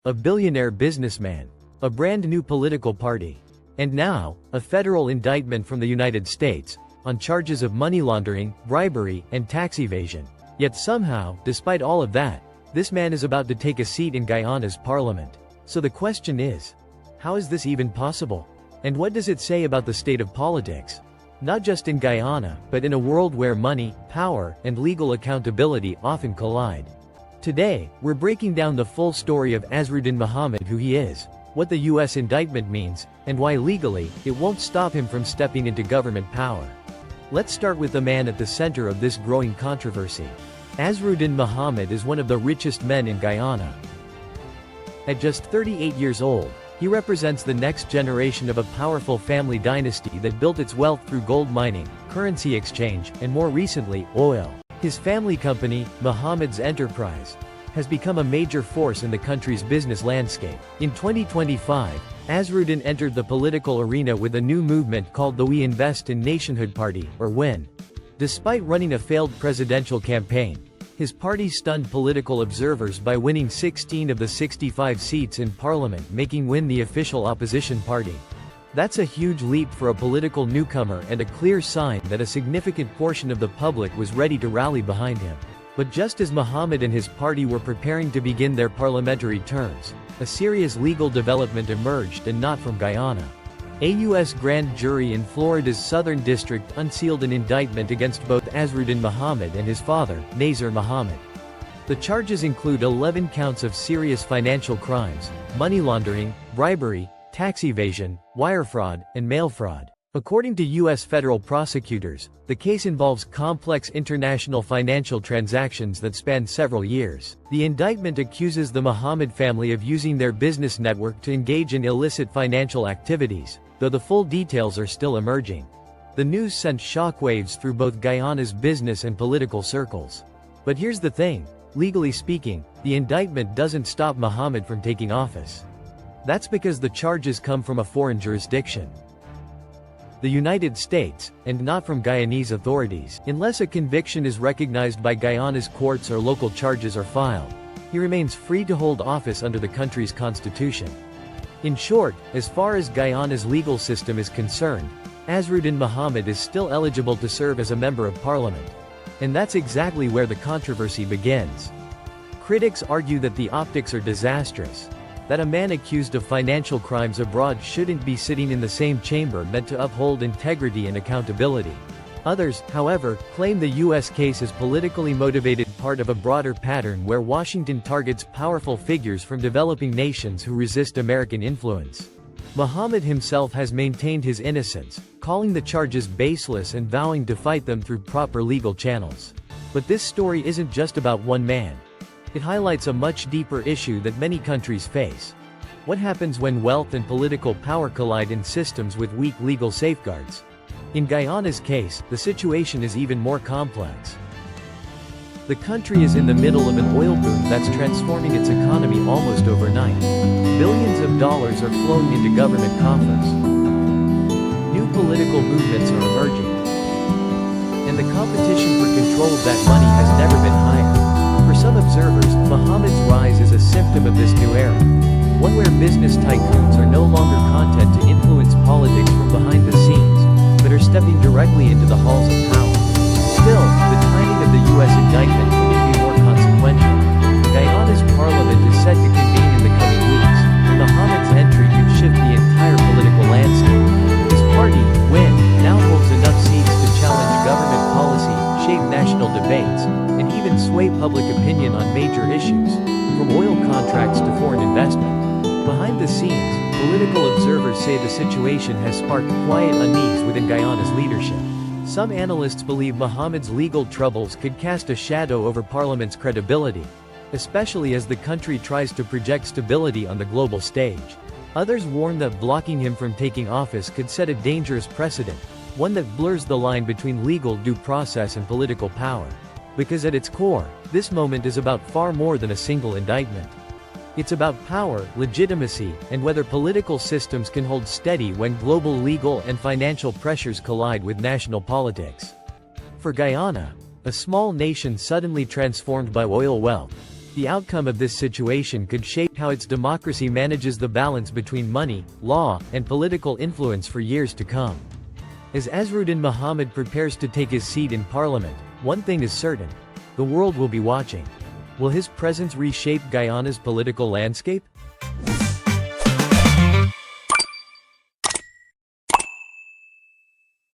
a billionaire businessman, a brand new political party, and now, a federal indictment from the United States, on charges of money laundering, bribery, and tax evasion. Yet somehow, despite all of that, this man is about to take a seat in Guyana's parliament. So the question is, how is this even possible? And what does it say about the state of politics? Not just in Guyana, but in a world where money, power, and legal accountability often collide. Today, we're breaking down the full story of Azruddin Mohammed, who he is, what the US indictment means, and why legally, it won't stop him from stepping into government power. Let's start with the man at the center of this growing controversy. Azruddin Mohammed is one of the richest men in Guyana. At just 38 years old, he represents the next generation of a powerful family dynasty that built its wealth through gold mining, currency exchange, and more recently, oil. His family company, Mohammed's Enterprise, has become a major force in the country's business landscape. In 2025, Azruddin entered the political arena with a new movement called the We Invest in Nationhood Party, or WIN. Despite running a failed presidential campaign, his party stunned political observers by winning 16 of the 65 seats in parliament, making WIN the official opposition party. That's a huge leap for a political newcomer and a clear sign that a significant portion of the public was ready to rally behind him. But just as Mohammed and his party were preparing to begin their parliamentary terms, a serious legal development emerged, and not from Guyana. A U.S. grand jury in Florida's Southern District unsealed an indictment against both Azruddin Mohammed and his father, Nazar Mohammed. The charges include 11 counts of serious financial crimes, money laundering, bribery, tax evasion, wire fraud, and mail fraud. According to U.S. federal prosecutors, the case involves complex international financial transactions that span several years. The indictment accuses the Mohammed family of using their business network to engage in illicit financial activities, though the full details are still emerging. The news sent shockwaves through both Guyana's business and political circles. But here's the thing, legally speaking, the indictment doesn't stop Mohammed from taking office. That's because the charges come from a foreign jurisdiction, the United States, and not from Guyanese authorities. Unless a conviction is recognized by Guyana's courts or local charges are filed, he remains free to hold office under the country's constitution. In short, as far as Guyana's legal system is concerned, Azruddin Mohammed is still eligible to serve as a member of parliament. And that's exactly where the controversy begins. Critics argue that the optics are disastrous, that a man accused of financial crimes abroad shouldn't be sitting in the same chamber meant to uphold integrity and accountability. Others, however, claim the U.S. case is politically motivated, part of a broader pattern where Washington targets powerful figures from developing nations who resist American influence. Mohammed himself has maintained his innocence, calling the charges baseless and vowing to fight them through proper legal channels. But this story isn't just about one man. It highlights a much deeper issue that many countries face. What happens when wealth and political power collide in systems with weak legal safeguards? In Guyana's case, the situation is even more complex. The country is in the middle of an oil boom that's transforming its economy almost overnight. Billions of dollars are flowing into government coffers. New political movements are emerging, and the competition for control of that money has never been higher. For some observers, Mohammed's rise is a symptom of this new era, one where business tycoons are no longer content to influence politics from behind the scenes, but are stepping directly into the halls of power. Still, the timing of the U.S. indictment couldn't be more consequential. Guyana's parliament is set to convene in the coming weeks, and Mohammed's entry could shift the entire political landscape. His party, WIN, now holds enough seats to challenge government policy, shape national debates, and even sway public opinion on major issues, from oil contracts to foreign investment. Behind the scenes, political observers say the situation has sparked quiet unease within Guyana's leadership. Some analysts believe Mohammed's legal troubles could cast a shadow over parliament's credibility, especially as the country tries to project stability on the global stage. Others warn that blocking him from taking office could set a dangerous precedent, one that blurs the line between legal due process and political power. Because at its core, this moment is about far more than a single indictment. It's about power, legitimacy, and whether political systems can hold steady when global legal and financial pressures collide with national politics. For Guyana, a small nation suddenly transformed by oil wealth, The outcome of this situation could shape how its democracy manages the balance between money, law, and political influence for years to come. As Azruddin Muhammad prepares to take his seat in parliament, one thing is certain: the world will be watching. Will his presence reshape Guyana's political landscape?